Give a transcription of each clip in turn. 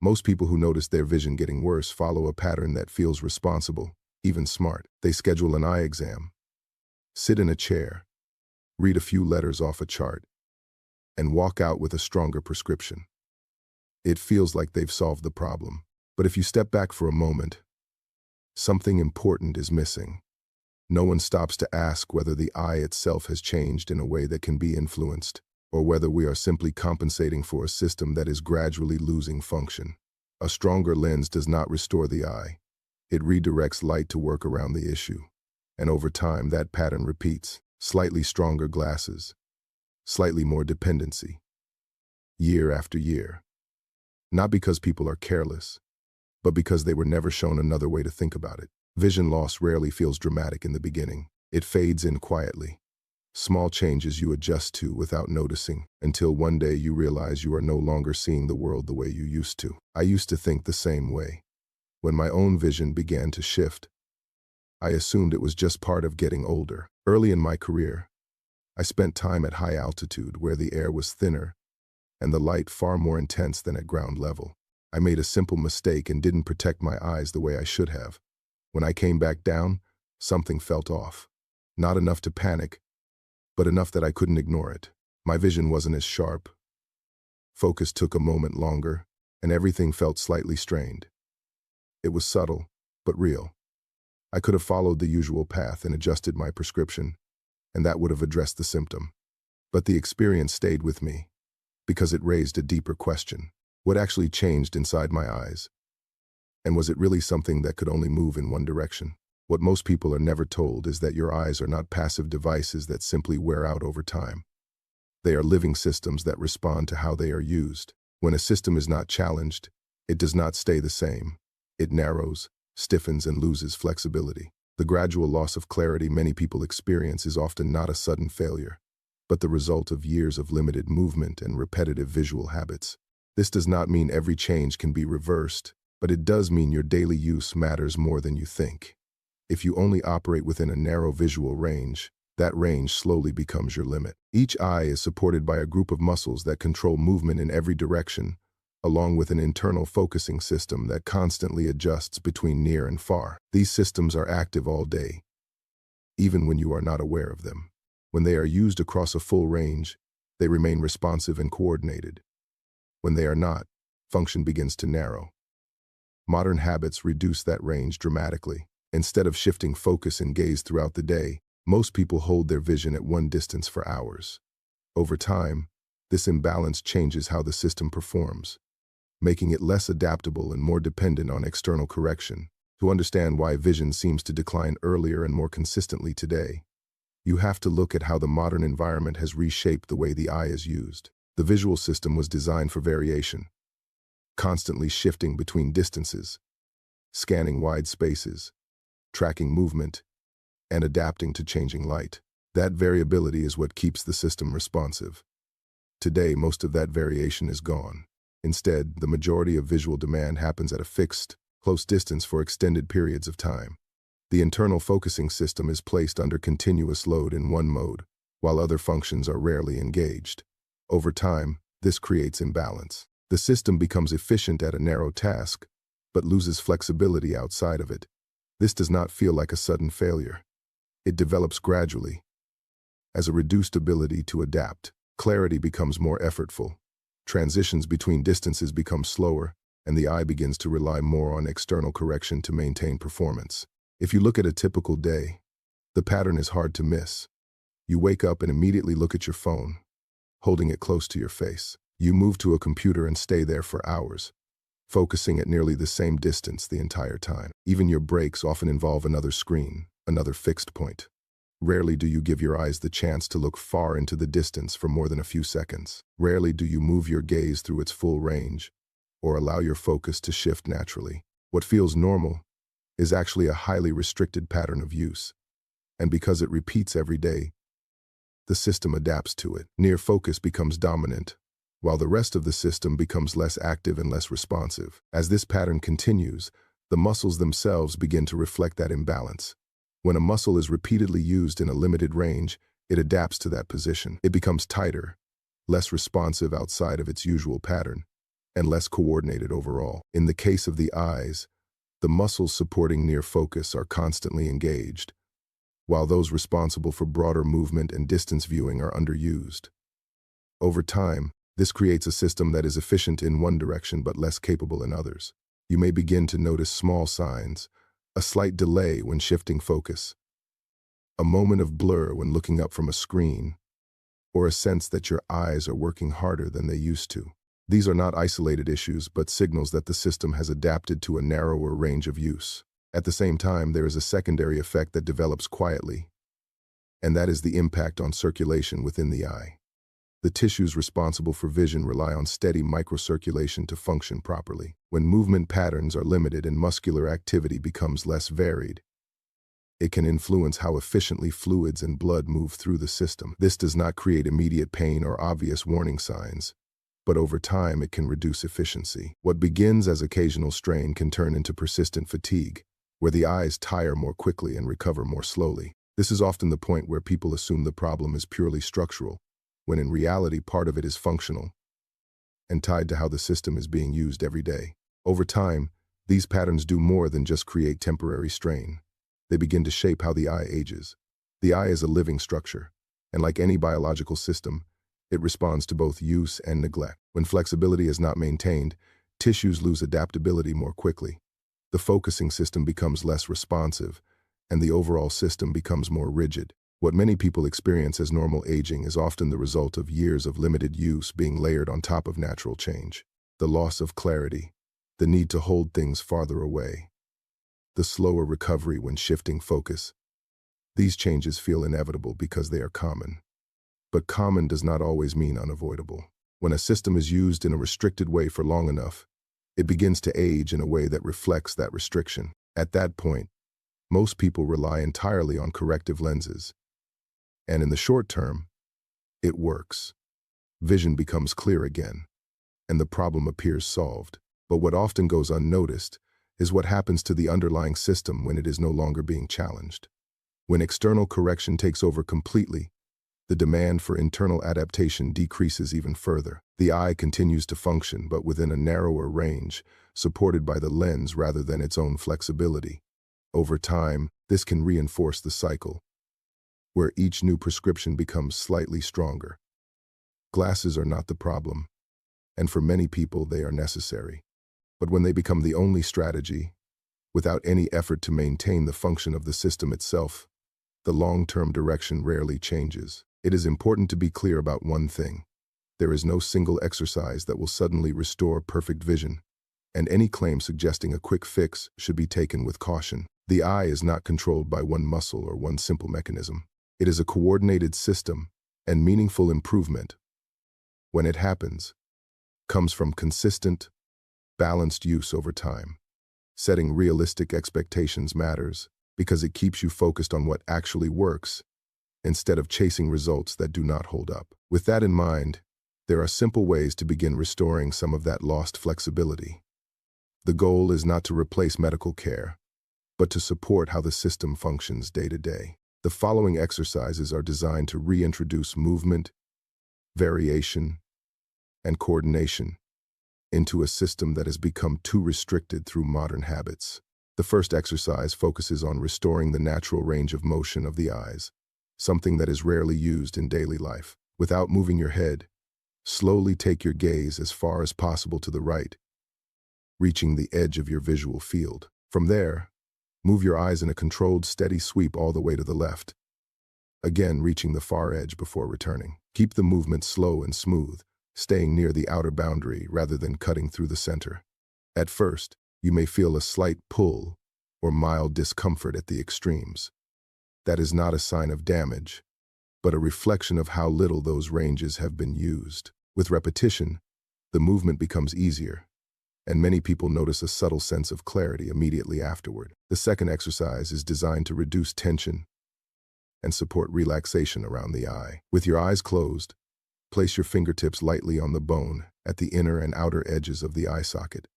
Most people who notice their vision getting worse follow a pattern that feels responsible, even smart. They schedule an eye exam, sit in a chair, read a few letters off a chart, and walk out with a stronger prescription. It feels like they've solved the problem. But if you step back for a moment, something important is missing. No one stops to ask whether the eye itself has changed in a way that can be influenced, or whether we are simply compensating for a system that is gradually losing function. A stronger lens does not restore the eye. It redirects light to work around the issue. And over time, that pattern repeats. Slightly stronger glasses, slightly more dependency, year after year. Not because people are careless, but because they were never shown another way to think about it. Vision loss rarely feels dramatic in the beginning. It fades in quietly. Small changes you adjust to without noticing, until one day you realize you are no longer seeing the world the way you used to. I used to think the same way. When my own vision began to shift, I assumed it was just part of getting older. Early in my career, I spent time at high altitude where the air was thinner and the light far more intense than at ground level. I made a simple mistake and didn't protect my eyes the way I should have. When I came back down, something felt off. Not enough to panic, but enough that I couldn't ignore it. My vision wasn't as sharp. Focus took a moment longer, and everything felt slightly strained. It was subtle, but real. I could have followed the usual path and adjusted my prescription, and that would have addressed the symptom. But the experience stayed with me, because it raised a deeper question. What actually changed inside my eyes? And was it really something that could only move in one direction? What most people are never told is that your eyes are not passive devices that simply wear out over time. They are living systems that respond to how they are used. When a system is not challenged, it does not stay the same. It narrows, stiffens, and loses flexibility. The gradual loss of clarity many people experience is often not a sudden failure, but the result of years of limited movement and repetitive visual habits. This does not mean every change can be reversed, but it does mean your daily use matters more than you think. If you only operate within a narrow visual range, that range slowly becomes your limit. Each eye is supported by a group of muscles that control movement in every direction, along with an internal focusing system that constantly adjusts between near and far. These systems are active all day, even when you are not aware of them. When they are used across a full range, they remain responsive and coordinated. When they are not, function begins to narrow. Modern habits reduce that range dramatically. Instead of shifting focus and gaze throughout the day, most people hold their vision at one distance for hours. Over time, this imbalance changes how the system performs, making it less adaptable and more dependent on external correction. To understand why vision seems to decline earlier and more consistently today, you have to look at how the modern environment has reshaped the way the eye is used. The visual system was designed for variation, constantly shifting between distances, scanning wide spaces, tracking movement, and adapting to changing light. That variability is what keeps the system responsive. Today, most of that variation is gone. Instead, the majority of visual demand happens at a fixed, close distance for extended periods of time. The internal focusing system is placed under continuous load in one mode, while other functions are rarely engaged. Over time, this creates imbalance. The system becomes efficient at a narrow task, but loses flexibility outside of it. This does not feel like a sudden failure. It develops gradually. As a reduced ability to adapt, clarity becomes more effortful. Transitions between distances become slower, and the eye begins to rely more on external correction to maintain performance. If you look at a typical day, the pattern is hard to miss. You wake up and immediately look at your phone, holding it close to your face. You move to a computer and stay there for hours, focusing at nearly the same distance the entire time. Even your breaks often involve another screen, another fixed point. Rarely do you give your eyes the chance to look far into the distance for more than a few seconds. Rarely do you move your gaze through its full range, or allow your focus to shift naturally. What feels normal is actually a highly restricted pattern of use, and because it repeats every day, the system adapts to it. Near focus becomes dominant, while the rest of the system becomes less active and less responsive. As this pattern continues, the muscles themselves begin to reflect that imbalance. When a muscle is repeatedly used in a limited range, it adapts to that position. It becomes tighter, less responsive outside of its usual pattern, and less coordinated overall. In the case of the eyes, the muscles supporting near focus are constantly engaged, while those responsible for broader movement and distance viewing are underused. Over time, this creates a system that is efficient in one direction but less capable in others. You may begin to notice small signs, a slight delay when shifting focus, a moment of blur when looking up from a screen, or a sense that your eyes are working harder than they used to. These are not isolated issues, but signals that the system has adapted to a narrower range of use. At the same time, there is a secondary effect that develops quietly, and that is the impact on circulation within the eye. The tissues responsible for vision rely on steady microcirculation to function properly. When movement patterns are limited and muscular activity becomes less varied, it can influence how efficiently fluids and blood move through the system. This does not create immediate pain or obvious warning signs, but over time it can reduce efficiency. What begins as occasional strain can turn into persistent fatigue, where the eyes tire more quickly and recover more slowly. This is often the point where people assume the problem is purely structural, when in reality part of it is functional and tied to how the system is being used every day. Over time, these patterns do more than just create temporary strain. They begin to shape how the eye ages. The eye is a living structure, and like any biological system, it responds to both use and neglect. When flexibility is not maintained, tissues lose adaptability more quickly. The focusing system becomes less responsive, and the overall system becomes more rigid. What many people experience as normal aging is often the result of years of limited use being layered on top of natural change. The loss of clarity, the need to hold things farther away, the slower recovery when shifting focus. These changes feel inevitable because they are common. But common does not always mean unavoidable. When a system is used in a restricted way for long enough, it begins to age in a way that reflects that restriction. At that point, most people rely entirely on corrective lenses. And in the short term, it works. Vision becomes clear again, and the problem appears solved. But what often goes unnoticed is what happens to the underlying system when it is no longer being challenged. When external correction takes over completely, the demand for internal adaptation decreases even further. The eye continues to function, but within a narrower range, supported by the lens rather than its own flexibility. Over time, this can reinforce the cycle, where each new prescription becomes slightly stronger. Glasses are not the problem, and for many people they are necessary. But when they become the only strategy, without any effort to maintain the function of the system itself, the long-term direction rarely changes. It is important to be clear about one thing. There is no single exercise that will suddenly restore perfect vision, and any claim suggesting a quick fix should be taken with caution. The eye is not controlled by one muscle or one simple mechanism. It is a coordinated system, and meaningful improvement, when it happens, comes from consistent, balanced use over time. Setting realistic expectations matters because it keeps you focused on what actually works instead of chasing results that do not hold up. With that in mind, there are simple ways to begin restoring some of that lost flexibility. The goal is not to replace medical care, but to support how the system functions day to day. The following exercises are designed to reintroduce movement, variation, and coordination into a system that has become too restricted through modern habits. The first exercise focuses on restoring the natural range of motion of the eyes, something that is rarely used in daily life. Without moving your head, slowly take your gaze as far as possible to the right, reaching the edge of your visual field. From there, move your eyes in a controlled, steady sweep all the way to the left, again reaching the far edge before returning. Keep the movement slow and smooth, staying near the outer boundary rather than cutting through the center. At first, you may feel a slight pull or mild discomfort at the extremes. That is not a sign of damage, but a reflection of how little those ranges have been used. With repetition, the movement becomes easier, and many people notice a subtle sense of clarity immediately afterward. The second exercise is designed to reduce tension and support relaxation around the eye. With your eyes closed, place your fingertips lightly on the bone at the inner and outer edges of the eye socket,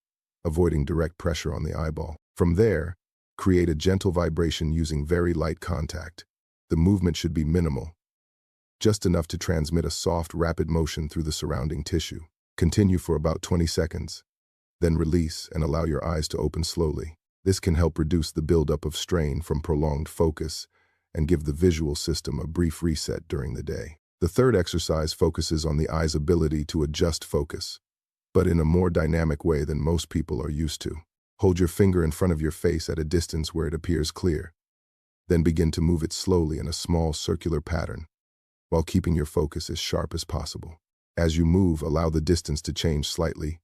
avoiding direct pressure on the eyeball. From there, create a gentle vibration using very light contact. The movement should be minimal, just enough to transmit a soft, rapid motion through the surrounding tissue. Continue for about 20 seconds, then release and allow your eyes to open slowly. This can help reduce the buildup of strain from prolonged focus and give the visual system a brief reset during the day. The third exercise focuses on the eye's ability to adjust focus, but in a more dynamic way than most people are used to. Hold your finger in front of your face at a distance where it appears clear. Then begin to move it slowly in a small circular pattern, while keeping your focus as sharp as possible. As you move, allow the distance to change slightly,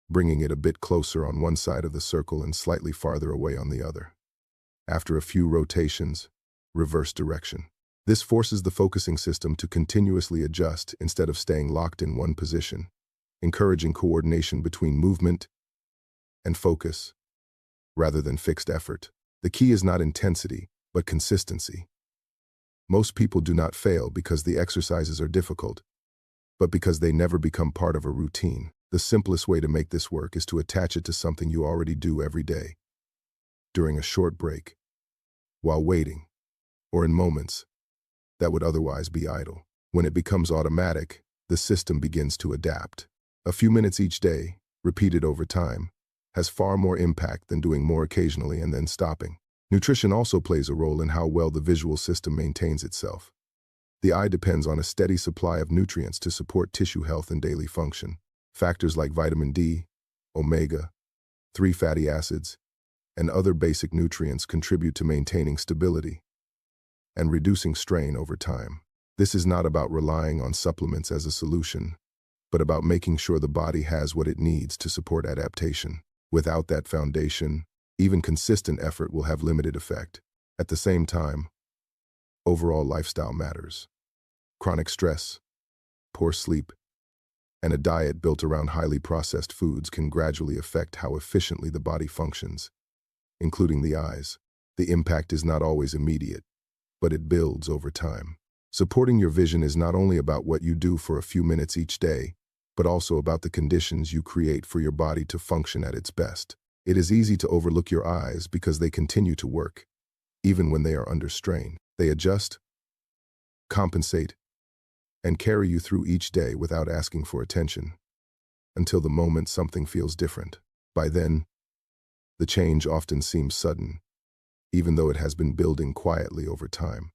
bringing it a bit closer on one side of the circle and slightly farther away on the other. After a few rotations, reverse direction. This forces the focusing system to continuously adjust instead of staying locked in one position, encouraging coordination between movement and focus, rather than fixed effort. The key is not intensity, but consistency. Most people do not fail because the exercises are difficult, but because they never become part of a routine. The simplest way to make this work is to attach it to something you already do every day, during a short break, while waiting, or in moments that would otherwise be idle. When it becomes automatic, the system begins to adapt. A few minutes each day, repeated over time, has far more impact than doing more occasionally and then stopping. Nutrition also plays a role in how well the visual system maintains itself. The eye depends on a steady supply of nutrients to support tissue health and daily function. Factors like vitamin D, omega-3 fatty acids, and other basic nutrients contribute to maintaining stability and reducing strain over time. This is not about relying on supplements as a solution, but about making sure the body has what it needs to support adaptation. Without that foundation, even consistent effort will have limited effect. At the same time, overall lifestyle matters. Chronic stress, poor sleep, and a diet built around highly processed foods can gradually affect how efficiently the body functions, including the eyes. The impact is not always immediate, but it builds over time. Supporting your vision is not only about what you do for a few minutes each day, but also about the conditions you create for your body to function at its best. It is easy to overlook your eyes because they continue to work, even when they are under strain. They adjust, compensate, and carry you through each day without asking for attention, until the moment something feels different. By then, the change often seems sudden, even though it has been building quietly over time.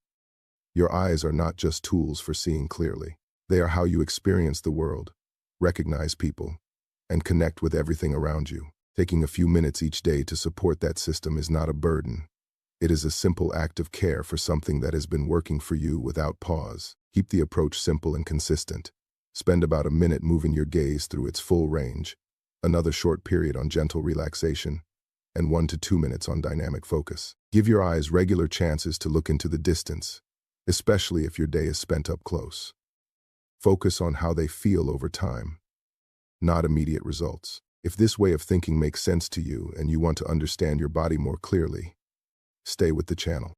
Your eyes are not just tools for seeing clearly. They are how you experience the world, recognize people, and connect with everything around you. Taking a few minutes each day to support that system is not a burden. It is a simple act of care for something that has been working for you without pause. Keep the approach simple and consistent. Spend about a minute moving your gaze through its full range, another short period on gentle relaxation, and 1 to 2 minutes on dynamic focus. Give your eyes regular chances to look into the distance, especially if your day is spent up close. Focus on how they feel over time, not immediate results. If this way of thinking makes sense to you and you want to understand your body more clearly, stay with the channel.